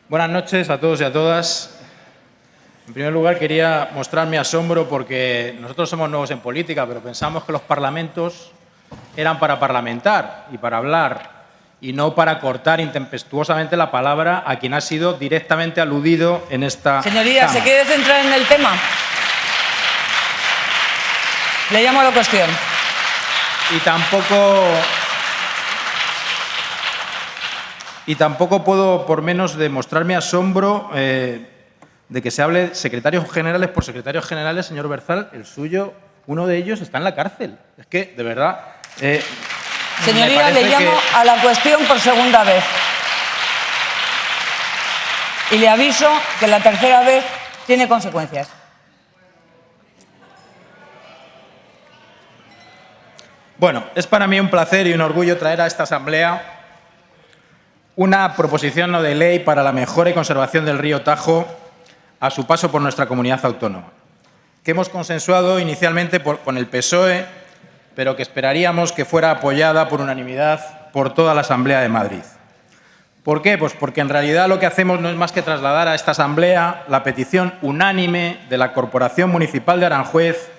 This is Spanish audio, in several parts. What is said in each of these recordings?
Buenas noches a todos y a todas. En primer lugar, quería mostrar mi asombro porque nosotros somos nuevos en política, pero pensamos que los parlamentos eran para parlamentar y para hablar y no para cortar intempestuosamente la palabra a quien ha sido directamente aludido en esta Señoría, Cámara. ¿se quiere centrar en el tema? Le llamo a la cuestión. Y tampoco puedo por menos de mostrar mi asombro de que se hable secretarios generales por secretarios generales, señor Berzal. El suyo, uno de ellos, está en la cárcel. Es que, de verdad... Señoría, le llamo a la cuestión por segunda vez. Y le aviso que la tercera vez tiene consecuencias. Bueno, es para mí un placer y un orgullo traer a esta Asamblea una proposición no de ley para la mejora y conservación del río Tajo a su paso por nuestra comunidad autónoma, que hemos consensuado inicialmente con el PSOE, pero que esperaríamos que fuera apoyada por unanimidad por toda la Asamblea de Madrid. ¿Por qué? Pues porque en realidad lo que hacemos no es más que trasladar a esta Asamblea la petición unánime de la Corporación Municipal de Aranjuez,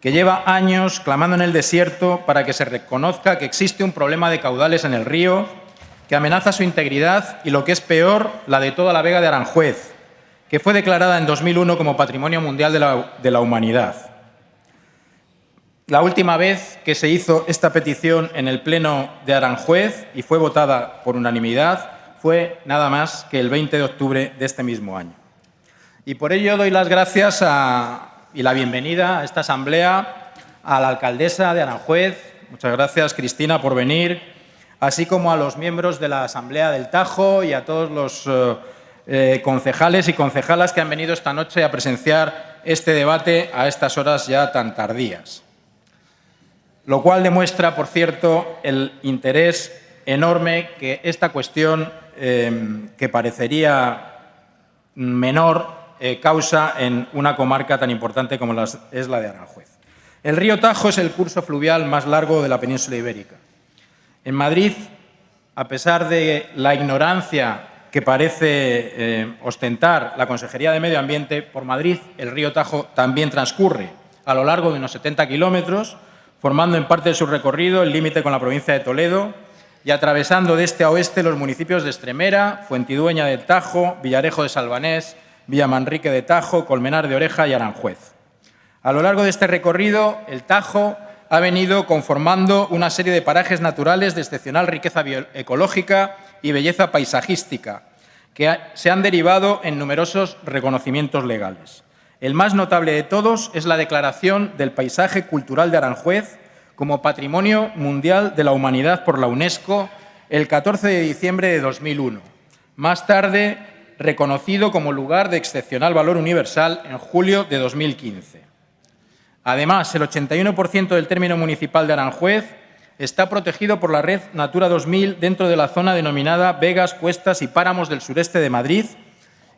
que lleva años clamando en el desierto para que se reconozca que existe un problema de caudales en el río que amenaza su integridad y, lo que es peor, la de toda la vega de Aranjuez, que fue declarada en 2001 como Patrimonio Mundial de la Humanidad. La última vez que se hizo esta petición en el Pleno de Aranjuez y fue votada por unanimidad fue nada más que el 20 de octubre de este mismo año. Y por ello doy las gracias y la bienvenida a esta Asamblea a la alcaldesa de Aranjuez. Muchas gracias, Cristina, por venir, así como a los miembros de la Asamblea del Tajo y a todos los concejales y concejalas que han venido esta noche a presenciar este debate a estas horas ya tan tardías. Lo cual demuestra, por cierto, el interés enorme que esta cuestión, que parecería menor, causa en una comarca tan importante como es la de Aranjuez. El río Tajo es el curso fluvial más largo de la península ibérica. En Madrid, a pesar de la ignorancia que parece ostentar la Consejería de Medio Ambiente, por Madrid el río Tajo también transcurre a lo largo de unos 70 kilómetros, formando en parte de su recorrido el límite con la provincia de Toledo y atravesando de este a oeste los municipios de Extremera, Fuentidueña del Tajo, Villarejo de Salvanés, Villamanrique de Tajo, Colmenar de Oreja y Aranjuez. A lo largo de este recorrido, el Tajo ha venido conformando una serie de parajes naturales de excepcional riqueza ecológica y belleza paisajística, que se han derivado en numerosos reconocimientos legales. El más notable de todos es la declaración del paisaje cultural de Aranjuez como Patrimonio Mundial de la Humanidad por la UNESCO el 14 de diciembre de 2001. Más tarde, reconocido como lugar de excepcional valor universal en julio de 2015. Además, el 81% del término municipal de Aranjuez está protegido por la Red Natura 2000 dentro de la zona denominada Vegas, Cuestas y Páramos del sureste de Madrid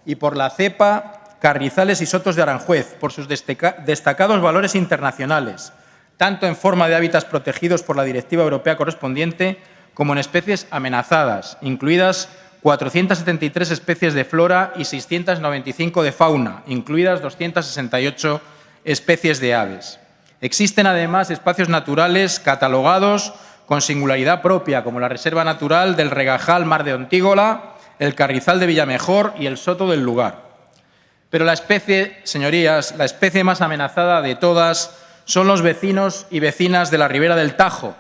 y por la CEPA Carrizales y Sotos de Aranjuez, por sus destacados valores internacionales, tanto en forma de hábitats protegidos por la Directiva Europea correspondiente como en especies amenazadas, incluidas 473 especies de flora y 695 de fauna, incluidas 268 especies de aves. Existen además espacios naturales catalogados con singularidad propia, como la Reserva Natural del Regajal Mar de Ontígola, el Carrizal de Villamejor y el Soto del Lugar. Pero la especie, señorías, la especie más amenazada de todas son los vecinos y vecinas de la ribera del Tajo,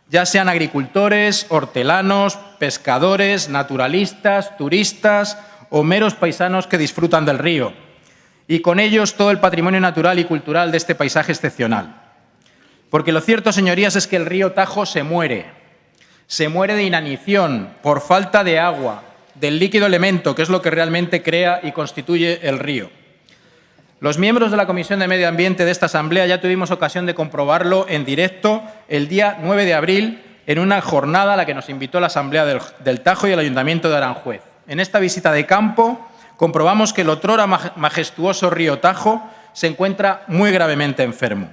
ya sean agricultores, hortelanos, pescadores, naturalistas, turistas o meros paisanos que disfrutan del río, y con ellos todo el patrimonio natural y cultural de este paisaje excepcional. Porque lo cierto, señorías, es que el río Tajo se muere de inanición, por falta de agua, del líquido elemento, que es lo que realmente crea y constituye el río. Los miembros de la Comisión de Medio Ambiente de esta Asamblea ya tuvimos ocasión de comprobarlo en directo el día 9 de abril en una jornada a la que nos invitó la Asamblea del Tajo y el Ayuntamiento de Aranjuez. En esta visita de campo comprobamos que el otrora majestuoso río Tajo se encuentra muy gravemente enfermo.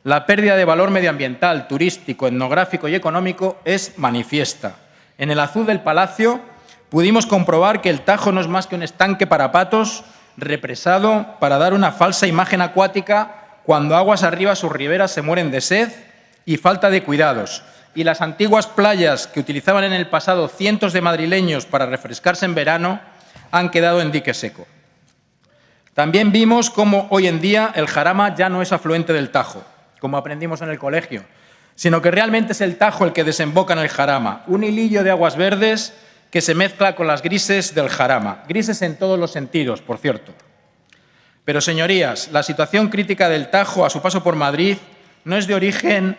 La pérdida de valor medioambiental, turístico, etnográfico y económico es manifiesta. En el azul del Palacio pudimos comprobar que el Tajo no es más que un estanque para patos represado para dar una falsa imagen acuática cuando aguas arriba sus riberas se mueren de sed y falta de cuidados, y las antiguas playas que utilizaban en el pasado cientos de madrileños para refrescarse en verano han quedado en dique seco. También vimos cómo hoy en día el Jarama ya no es afluente del Tajo, como aprendimos en el colegio, sino que realmente es el Tajo el que desemboca en el Jarama, un hilillo de aguas verdes que se mezcla con las grises del Jarama, grises en todos los sentidos, por cierto. Pero, señorías, la situación crítica del Tajo a su paso por Madrid no es de origen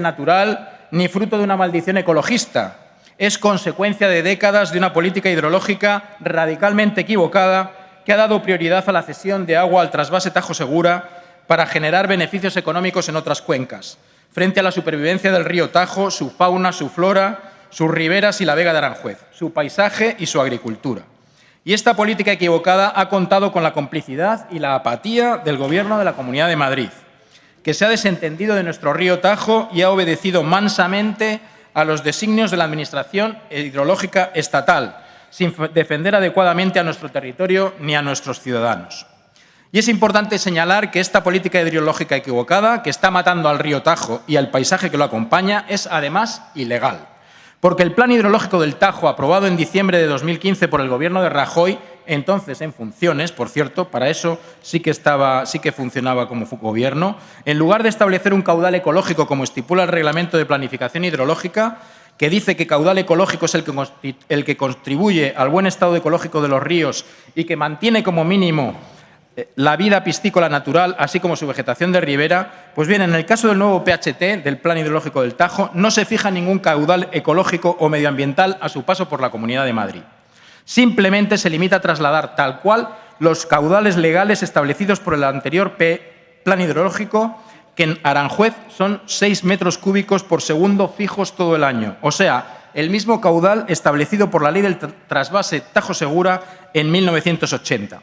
natural ni fruto de una maldición ecologista. Es consecuencia de décadas de una política hidrológica radicalmente equivocada que ha dado prioridad a la cesión de agua al trasvase Tajo Segura para generar beneficios económicos en otras cuencas, frente a la supervivencia del río Tajo, su fauna, su flora, sus riberas y la vega de Aranjuez, su paisaje y su agricultura. Y esta política equivocada ha contado con la complicidad y la apatía del Gobierno de la Comunidad de Madrid, que se ha desentendido de nuestro río Tajo y ha obedecido mansamente a los designios de la Administración hidrológica estatal, sin defender adecuadamente a nuestro territorio ni a nuestros ciudadanos. Y es importante señalar que esta política hidrológica equivocada, que está matando al río Tajo y al paisaje que lo acompaña, es además ilegal. Porque el Plan Hidrológico del Tajo, aprobado en diciembre de 2015 por el Gobierno de Rajoy, entonces en funciones, por cierto, para eso sí que funcionaba como gobierno, en lugar de establecer un caudal ecológico como estipula el Reglamento de Planificación Hidrológica, que dice que caudal ecológico es el que contribuye al buen estado ecológico de los ríos y que mantiene como mínimo la vida piscícola natural, así como su vegetación de ribera, pues bien, en el caso del nuevo PHT, del Plan Hidrológico del Tajo, no se fija ningún caudal ecológico o medioambiental a su paso por la Comunidad de Madrid. Simplemente se limita a trasladar tal cual los caudales legales establecidos por el anterior Plan Hidrológico, que en Aranjuez son 6 metros cúbicos por segundo fijos todo el año, o sea, el mismo caudal establecido por la Ley del Trasvase Tajo Segura en 1980.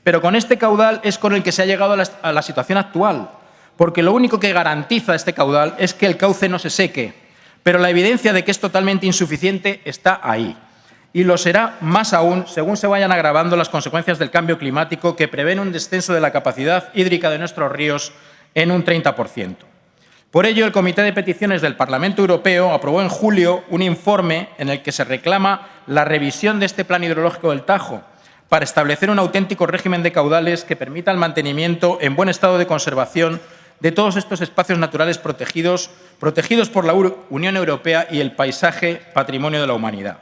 Pero con este caudal es con el que se ha llegado a la situación actual, porque lo único que garantiza este caudal es que el cauce no se seque, pero la evidencia de que es totalmente insuficiente está ahí. Y lo será más aún según se vayan agravando las consecuencias del cambio climático que prevén un descenso de la capacidad hídrica de nuestros ríos en un 30%. Por ello, el Comité de Peticiones del Parlamento Europeo aprobó en julio un informe en el que se reclama la revisión de este Plan Hidrológico del Tajo, para establecer un auténtico régimen de caudales que permita el mantenimiento en buen estado de conservación de todos estos espacios naturales protegidos por la Unión Europea y el paisaje patrimonio de la humanidad.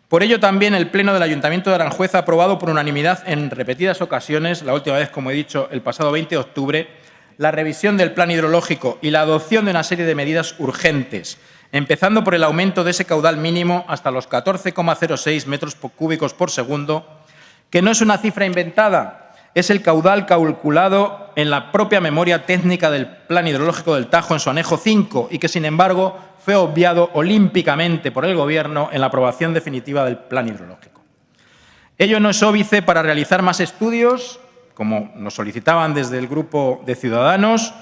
Por ello, también el Pleno del Ayuntamiento de Aranjuez ha aprobado por unanimidad en repetidas ocasiones, la última vez, como he dicho, el pasado 20 de octubre, la revisión del Plan Hidrológico y la adopción de una serie de medidas urgentes, empezando por el aumento de ese caudal mínimo hasta los 14,06 metros cúbicos por segundo, que no es una cifra inventada, es el caudal calculado en la propia memoria técnica del Plan Hidrológico del Tajo en su anejo 5 y que, sin embargo, fue obviado olímpicamente por el Gobierno en la aprobación definitiva del Plan Hidrológico. Ello no es óbice para realizar más estudios, como nos solicitaban desde el Grupo de Ciudadanos,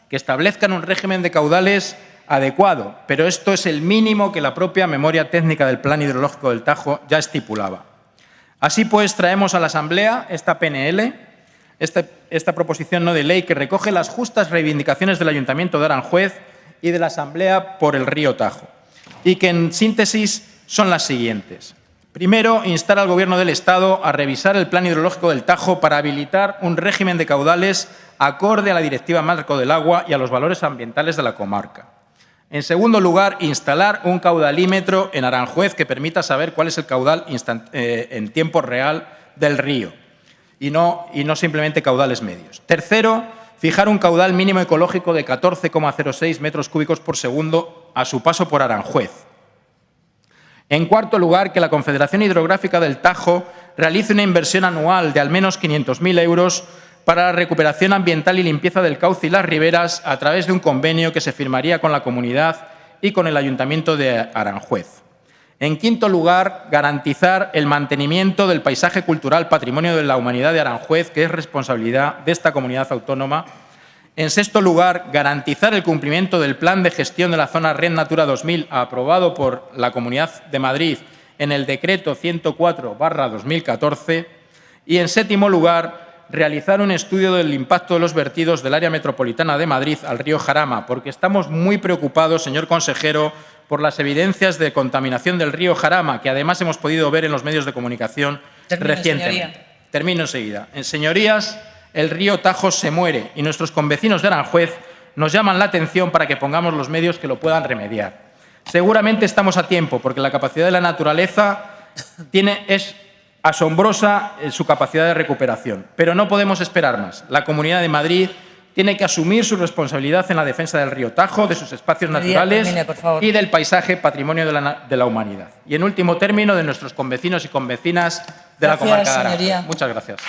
que establezcan un régimen de caudales adecuado, pero esto es el mínimo que la propia memoria técnica del Plan Hidrológico del Tajo ya estipulaba. Así pues, traemos a la Asamblea esta PNL, esta proposición no de ley que recoge las justas reivindicaciones del Ayuntamiento de Aranjuez y de la Asamblea por el río Tajo, y que en síntesis son las siguientes. Primero, instar al Gobierno del Estado a revisar el Plan Hidrológico del Tajo para habilitar un régimen de caudales acorde a la Directiva Marco del Agua y a los valores ambientales de la comarca. En segundo lugar, instalar un caudalímetro en Aranjuez que permita saber cuál es el caudal en tiempo real del río y no simplemente caudales medios. Tercero, fijar un caudal mínimo ecológico de 14,06 metros cúbicos por segundo a su paso por Aranjuez. En cuarto lugar, que la Confederación Hidrográfica del Tajo realice una inversión anual de al menos 500.000 euros para la recuperación ambiental y limpieza del cauce y las riberas a través de un convenio que se firmaría con la comunidad y con el Ayuntamiento de Aranjuez. En quinto lugar, garantizar el mantenimiento del paisaje cultural patrimonio de la humanidad de Aranjuez, que es responsabilidad de esta comunidad autónoma. En sexto lugar, garantizar el cumplimiento del Plan de Gestión de la Zona Red Natura 2000 aprobado por la Comunidad de Madrid en el Decreto 104/2014. Y, en séptimo lugar, realizar un estudio del impacto de los vertidos del área metropolitana de Madrid al río Jarama, porque estamos muy preocupados, señor consejero, por las evidencias de contaminación del río Jarama, que además hemos podido ver en los medios de comunicación recientemente. Señoría. Termino enseguida. Señorías, el río Tajo se muere y nuestros convecinos de Aranjuez nos llaman la atención para que pongamos los medios que lo puedan remediar. Seguramente estamos a tiempo, porque la capacidad de la naturaleza es asombrosa en su capacidad de recuperación, pero no podemos esperar más. La Comunidad de Madrid tiene que asumir su responsabilidad en la defensa del río Tajo, de sus espacios naturales y del paisaje patrimonio de la humanidad. Y, en último término, de nuestros convecinos y convecinas de la comarca de Aranjuez. Muchas gracias.